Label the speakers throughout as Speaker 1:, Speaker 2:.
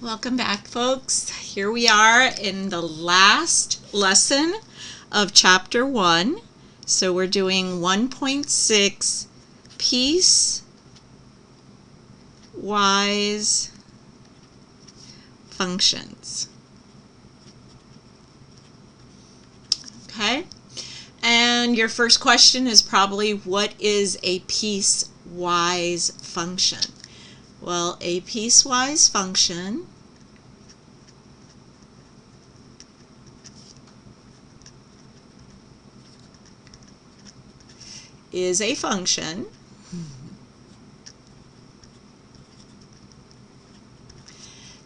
Speaker 1: Welcome back, folks. Here we are in the last lesson of Chapter 1. So we're doing 1.6 Piecewise Functions. Okay? And your first question is probably, what is a piecewise function? Well, a piecewise function is a function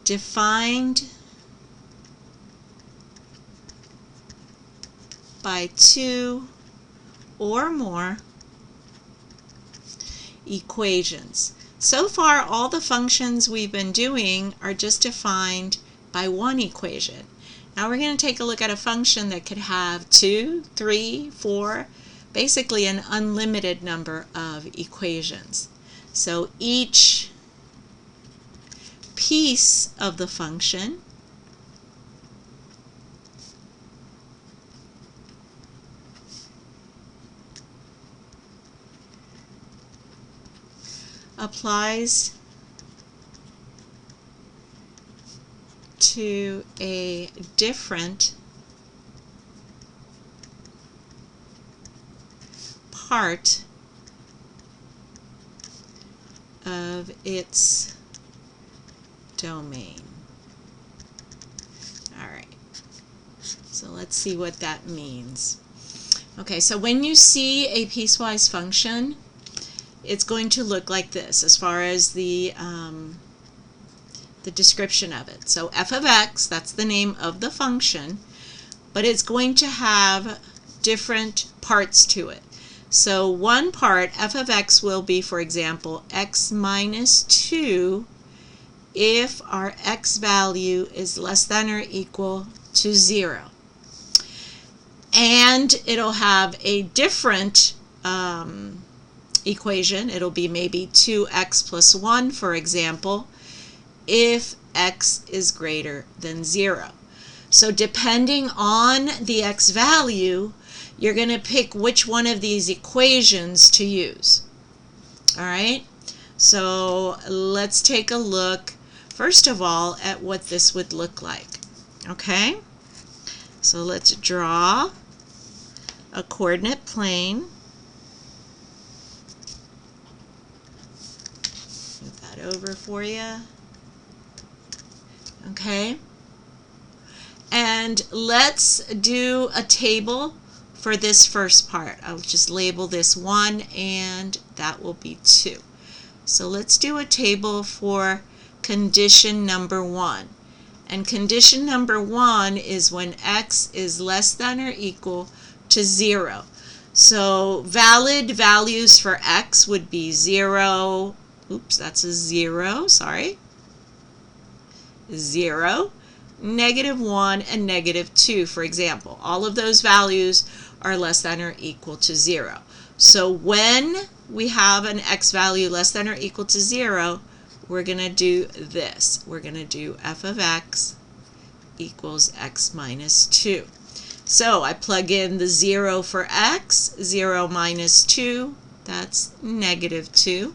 Speaker 1: defined by two or more equations. So far, all the functions we've been doing are just defined by one equation. Now we're going to take a look at a function that could have 2, 3, 4, basically an unlimited number of equations. So each piece of the function applies to a different part of its domain. All right, so let's see what that means. Okay, so when you see a piecewise function, it's going to look like this as far as the description of it. So f of x, that's the name of the function, but it's going to have different parts to it. So one part, f of x, will be, for example, x minus 2 if our x value is less than or equal to 0. And it'll have a different equation. It'll be maybe 2x plus 1, for example, if x is greater than 0. So depending on the x value, you're going to pick which one of these equations to use. All right? So let's take a look, first of all, at what this would look like. Okay? So let's draw a coordinate plane. Move that over for you. Okay? And let's do a table for this first part. I'll just label this 1 and that will be 2. So let's do a table for condition number 1. And condition number 1 is when x is less than or equal to 0. So valid values for x would be 0, oops, that's a 0, sorry, 0, -1, and -2, for example. All of those values are less than or equal to 0. So when we have an x value less than or equal to 0, we're going to do this. We're going to do f of x equals x minus 2. So I plug in the 0 for x, 0 minus 2, that's -2.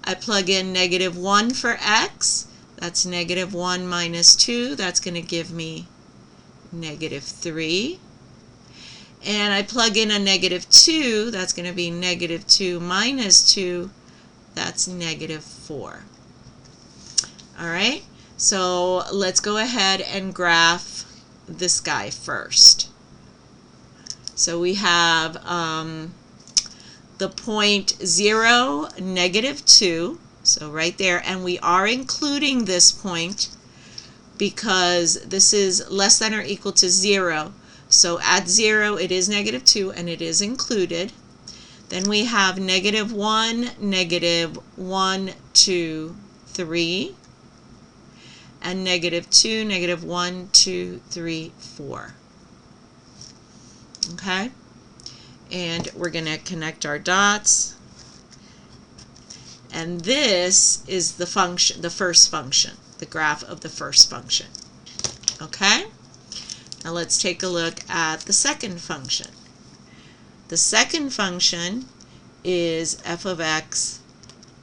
Speaker 1: I plug in -1 for x, that's -1 minus 2, that's going to give me -3. And I plug in a -2, that's going to be -2 minus 2, that's -4. All right, so let's go ahead and graph this guy first. So we have the point 0, -2, so right there, and we are including this point because this is less than or equal to 0. So at 0 it is -2 and it is included. Then we have -1, -1, 2, 3, and -2, -1, 2, 3, 4. Okay? And we're going to connect our dots. And this is the function, the first function, the graph of the first function. Okay? Now let's take a look at the second function. The second function is f of x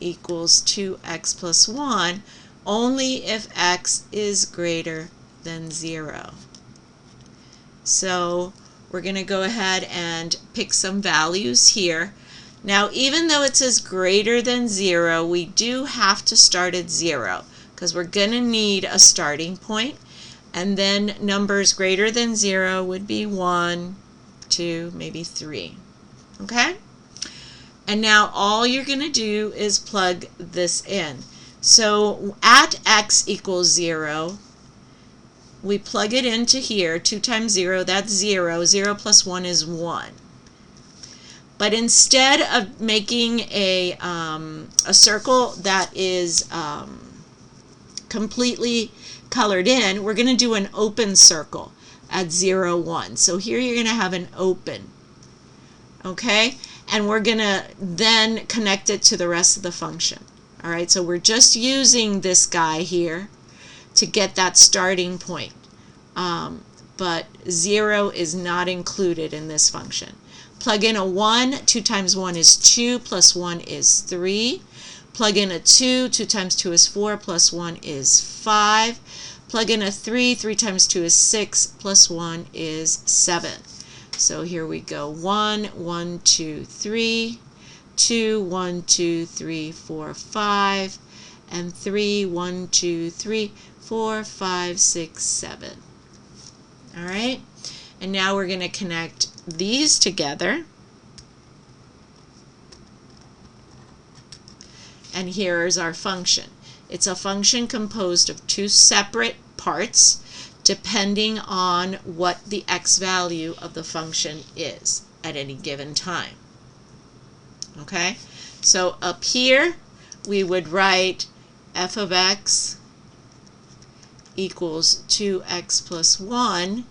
Speaker 1: equals 2x plus 1 only if x is greater than 0. So we're going to go ahead and pick some values here. Now, even though it says greater than 0, we do have to start at 0 because we're going to need a starting point. And then numbers greater than 0 would be 1, 2, maybe 3. Okay? And now all you're going to do is plug this in. So at x equals 0, we plug it into here. 2 times 0, that's 0. 0 plus 1 is 1. But instead of making a circle that is completely colored in, we're going to do an open circle at 0, 1. So here you're going to have an open. Okay? And we're going to then connect it to the rest of the function. All right, so we're just using this guy here to get that starting point. But 0 is not included in this function. Plug in a 1. 2 times 1 is 2, plus 1 is 3. Plug in a 2. 2 times 2 is 4, plus 1 is 5. Plug in a 3. 3 times 2 is 6, plus 1 is 7. So here we go. 1, 1, 2, 3. 2, 1, 2, 3, 4, 5. And 3, 1, 2, 3, 4, 5, 6, 7. All right? And now we're going to connect these together. And here is our function. It's a function composed of 2 separate parts depending on what the x value of the function is at any given time. Okay? So up here we would write f of x equals 2x plus 1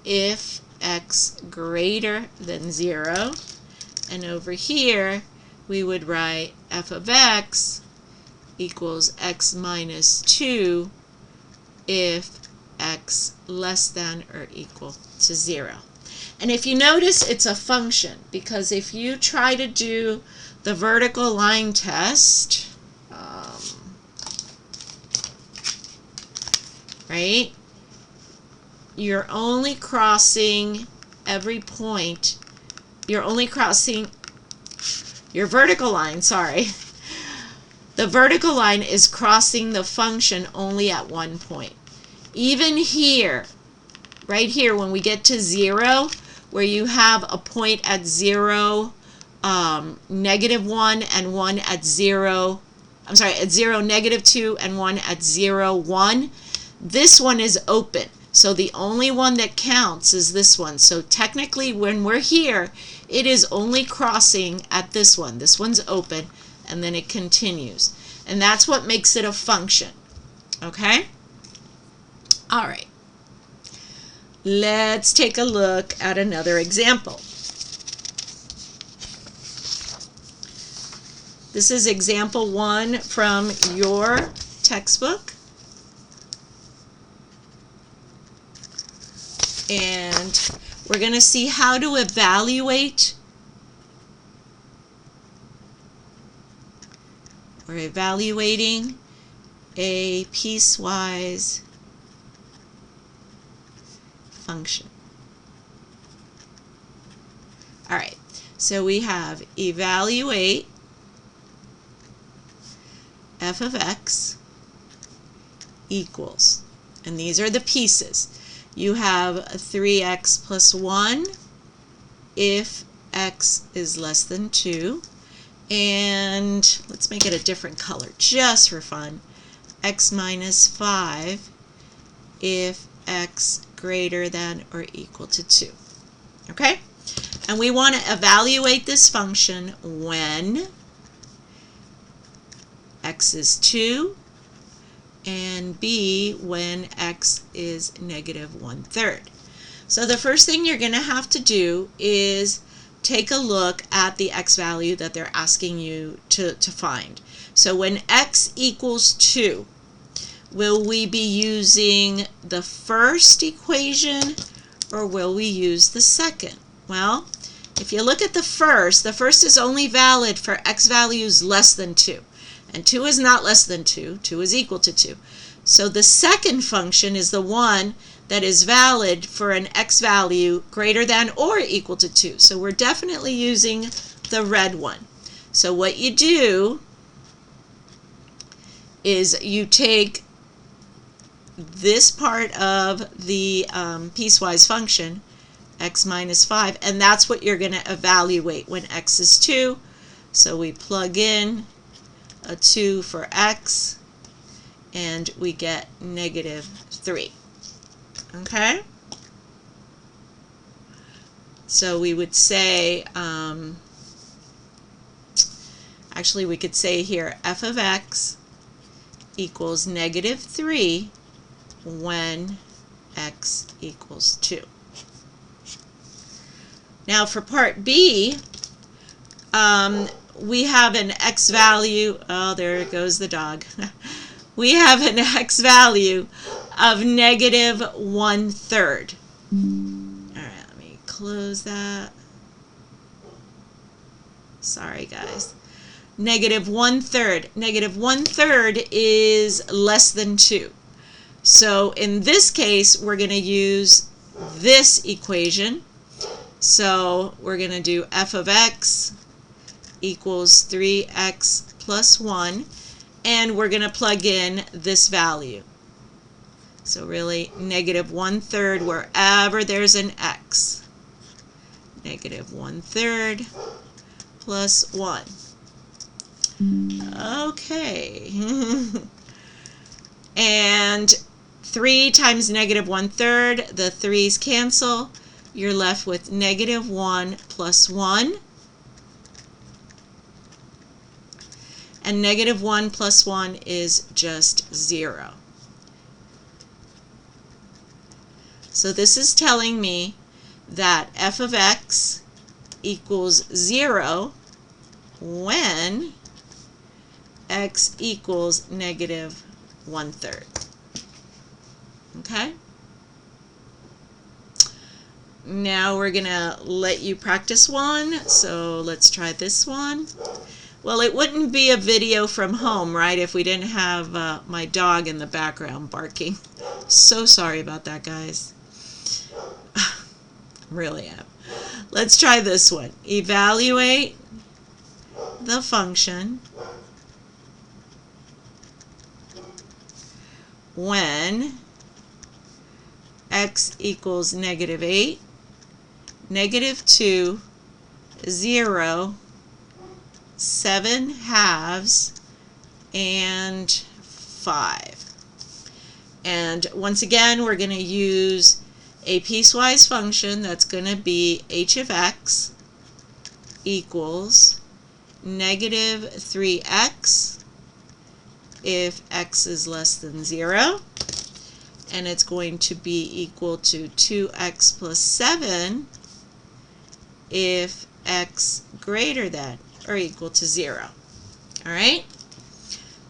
Speaker 1: if x greater than 0. And over here we would write f of x equals x minus 2 if x less than or equal to 0. And if you notice, it's a function, because if you try to do the vertical line test, right, you're only crossing every point. You're only crossing your vertical line, sorry. The vertical line is crossing the function only at one point. Even here, right here, when we get to 0, where you have a point at 0, negative 1, and 1 at 0, I'm sorry, at 0, negative 2, and 1 at 0, 1, this one is open. So the only one that counts is this one. So technically, when we're here, it is only crossing at this one. This one's open, and then it continues. And that's what makes it a function. Okay? All right. Let's take a look at another example. This is example 1 from your textbook. And we're going to see how to evaluate. We're evaluating a piecewise function. All right, so we have evaluate f of x equals, and these are the pieces. You have 3x plus 1 if x is less than 2, and let's make it a different color just for fun. X minus 5 if x greater than or equal to 2. Okay? And we want to evaluate this function when x is 2 and b when x is negative 1/3. So the first thing you're going to have to do is take a look at the x value that they're asking you to find. So when x equals 2, will we be using the first equation or will we use the second? Well, if you look at the first is only valid for x values less than 2. And 2 is not less than 2. 2 is equal to 2. So the second function is the one that is valid for an x value greater than or equal to 2. So we're definitely using the red one. So what you do is you take this part of the piecewise function, x minus 5, and that's what you're going to evaluate when x is 2. So we plug in a 2 for x, and we get negative 3. Okay? So we would say, actually we could say here f of x equals negative 3 when x equals 2. Now for part B, we have an x value, oh there goes the dog, we have an x value of negative 1/3. Alright, let me close that. Sorry guys. Negative 1/3. Negative 1/3 is less than 2. So in this case, we're going to use this equation. So we're going to do f of x equals 3x plus 1, and we're going to plug in this value. So really, negative 1/3 wherever there's an x. Negative 1/3 plus 1. Okay. And 3 times negative 1/3, the 3's cancel. You're left with negative 1 plus 1. And negative 1 plus 1 is just 0. So this is telling me that f of x equals 0 when x equals negative 1/3. Okay? Now we're going to let you practice one. So let's try this one. Well, it wouldn't be a video from home, right, if we didn't have my dog in the background barking. So sorry about that, guys. Really am. Let's try this one. Evaluate the function when x equals negative 8, negative 2, 0, 7 halves, and 5. And once again, we're going to use a piecewise function that's going to be h of x equals negative 3x if x is less than 0, and it's going to be equal to 2x plus 7 if x greater than or equal to 0. All right?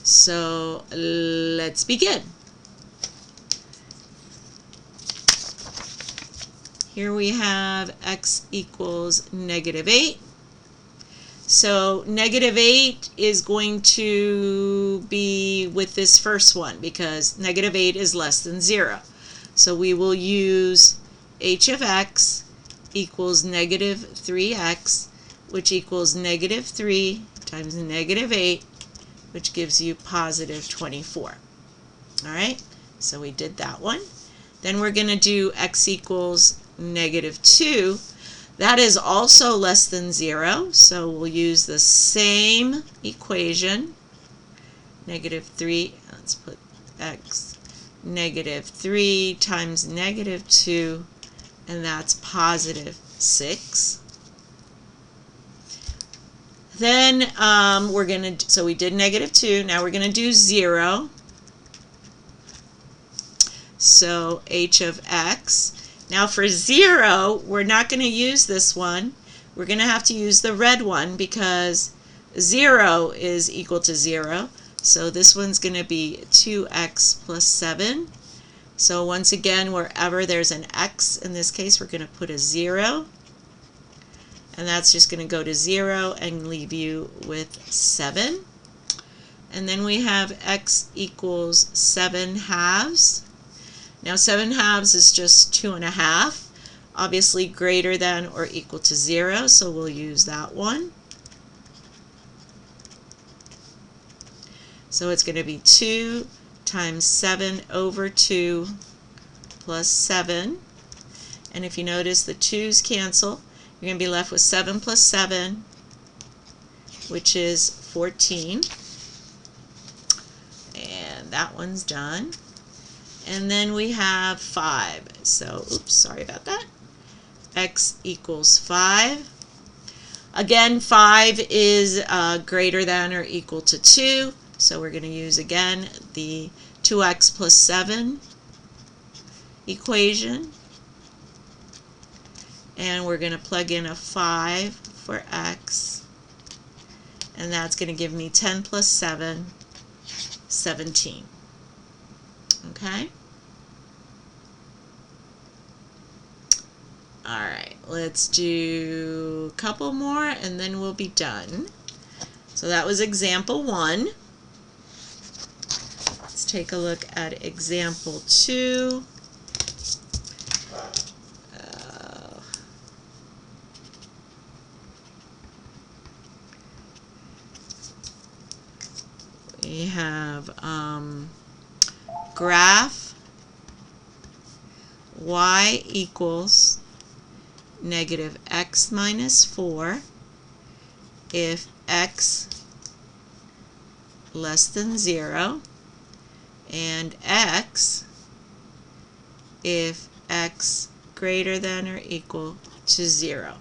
Speaker 1: So let's begin. Here we have x equals negative 8. So negative 8 is going to be with this first one because negative 8 is less than 0. So we will use h of x equals negative 3x, which equals negative 3 times negative 8, which gives you positive 24. All right, so we did that one. Then we're going to do x equals negative 2. That is also less than 0, so we'll use the same equation. Negative 3, let's put x, negative 3 times negative 2, and that's positive 6. Then we're going to, so we did negative 2, now we're going to do 0. So h of x. Now for 0, we're not going to use this one. we're going to have to use the red one because 0 is equal to 0. So this one's going to be 2x plus 7. So once again, wherever there's an x, in this case, we're going to put a 0. And that's just going to go to 0 and leave you with 7. And then we have x equals 7 halves. Now 7 halves is just 2.5. Obviously greater than or equal to 0, so we'll use that one. So it's going to be 2 times 7 over 2 plus 7. And if you notice, the 2's cancel. You're going to be left with 7 plus 7, which is 14. And that one's done. And then we have 5. So, oops, sorry about that. X equals 5. Again, 5 is greater than or equal to 2. So we're going to use, again, the 2x plus 7 equation. And we're going to plug in a 5 for x. And that's going to give me 10 plus 7, 17. Okay? Alright, let's do a couple more and then we'll be done. So that was example 1. Let's take a look at example 2. We have graph y equals negative x minus 4 if x less than 0 and x if x greater than or equal to 0.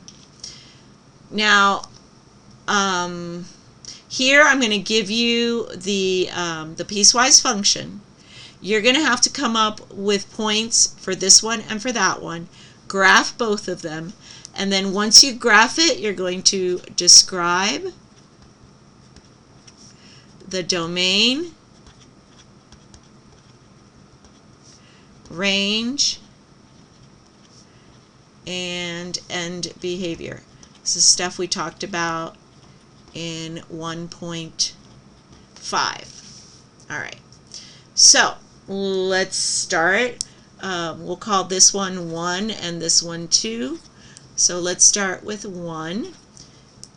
Speaker 1: Now here I'm going to give you the piecewise function. You're going to have to come up with points for this one and for that one, graph both of them, and then once you graph it, you're going to describe the domain, range, and end behavior. This is stuff we talked about in 1.5. Alright, so let's start. We'll call this one 1 and this one 2. So let's start with 1.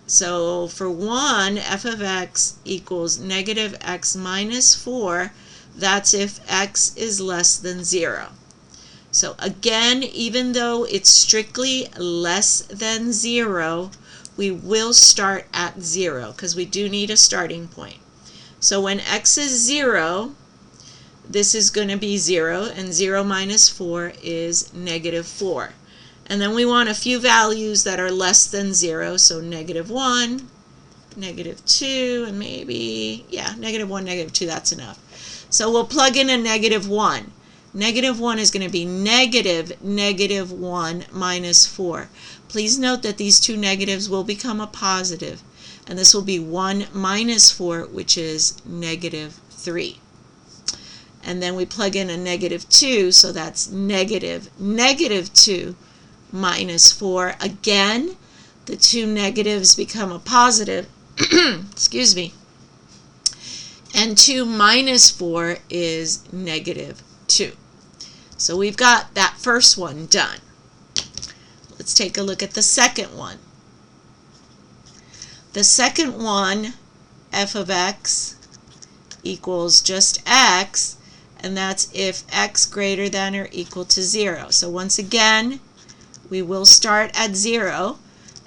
Speaker 1: So for 1, f of x equals negative x minus 4. That's if x is less than 0. So again, even though it's strictly less than 0, we will start at 0 because we do need a starting point. So when x is 0, this is going to be 0, and 0 minus 4 is negative 4. And then we want a few values that are less than 0, so negative 1, negative 2, and maybe, yeah, negative 1, negative 2, that's enough. So we'll plug in a negative 1. Negative 1 is going to be negative 1 minus 4. Please note that these two negatives will become a positive, and this will be 1 minus 4, which is negative 3. And then we plug in a negative 2, so that's negative 2 minus 4. Again, the two negatives become a positive, excuse me, and 2 minus 4 is negative 2. So we've got that first one done. Let's take a look at the second one. The second one, f of x equals just x, and that's if x greater than or equal to 0. So once again, we will start at 0,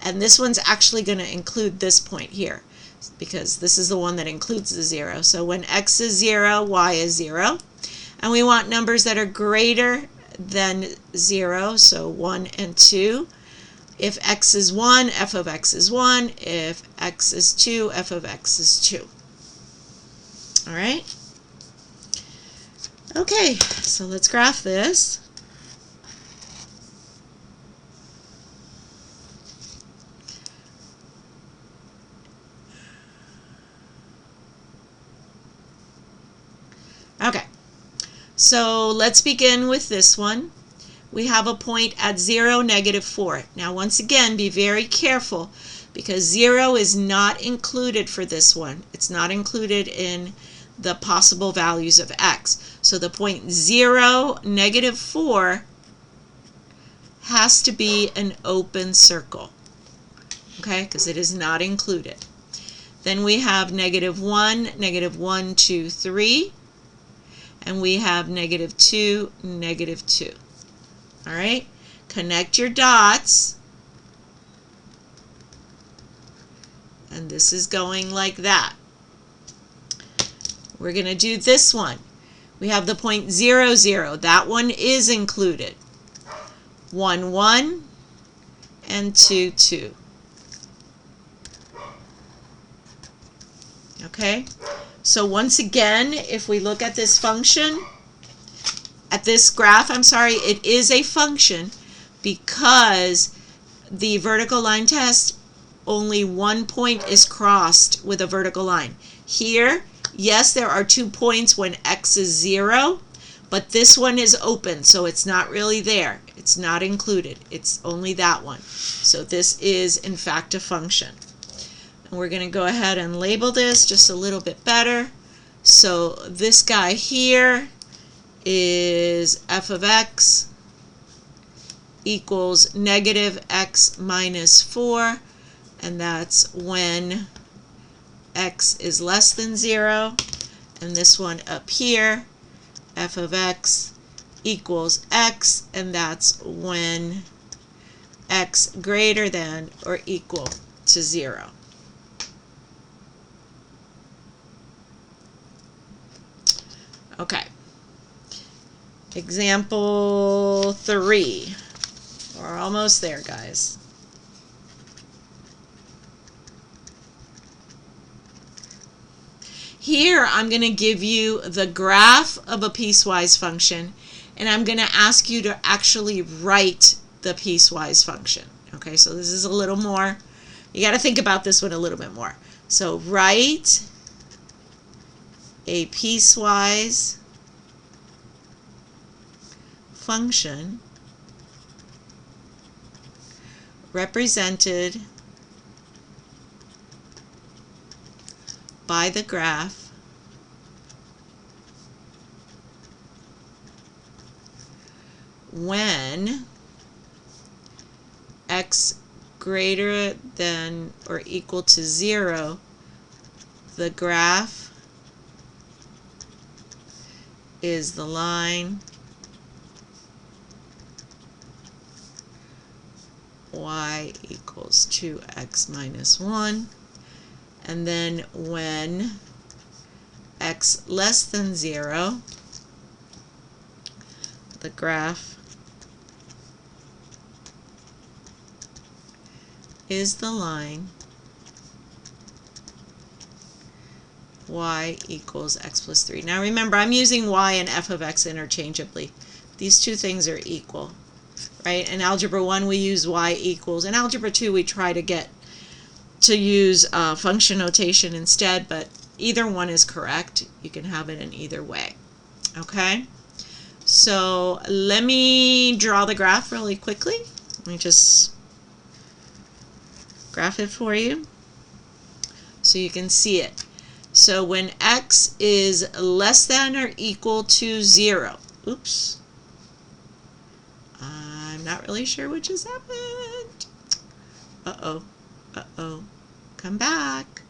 Speaker 1: and this one's actually going to include this point here because this is the one that includes the 0. So when x is 0, y is 0. And we want numbers that are greater than 0, so 1 and 2. If x is 1, f of x is 1. If x is 2, f of x is 2. All right? Okay, so let's graph this. So let's begin with this one. We have a point at 0, -4. Now once again, be very careful because 0 is not included for this one. It's not included in the possible values of x. So the point 0, -4 has to be an open circle, okay, because it is not included. Then we have -1, -1, 2, 3, and we have -2, -2. All right, connect your dots, and this is going like that. We're going to do this one. We have the point 0, 0. That one is included. 1, 1, and 2, 2. Okay, so once again, if we look at this function, at this graph, I'm sorry, it is a function because the vertical line test, only one point is crossed with a vertical line. Here, yes, there are 2 points when x is 0, but this one is open, so it's not really there. It's not included. It's only that one. So this is, in fact, a function. And we're going to go ahead and label this just a little bit better. So this guy here is f of x equals -x minus 4, and that's when x is less than 0. And this one up here, f of x equals x, and that's when x greater than or equal to 0. Okay. Example 3. We're almost there, guys. Here I'm going to give you the graph of a piecewise function, and I'm going to ask you to actually write the piecewise function. Okay, so this is a little more, you got to think about this one a little bit more. So write a piecewise function represented by the graph when x greater than or equal to 0, the graph is the line y equals 2x minus 1, and then when x less than 0, the graph is the line y equals x plus 3. Now remember, I'm using y and f of x interchangeably. These two things are equal, right? In Algebra 1 we use y equals. In Algebra 2 we try to get to use function notation instead, but either one is correct. You can have it in either way. Okay? So let me draw the graph really quickly. Let me just graph it for you so you can see it. So when x is less than or equal to 0, oops, I'm not really sure what just happened. Uh-oh, come back.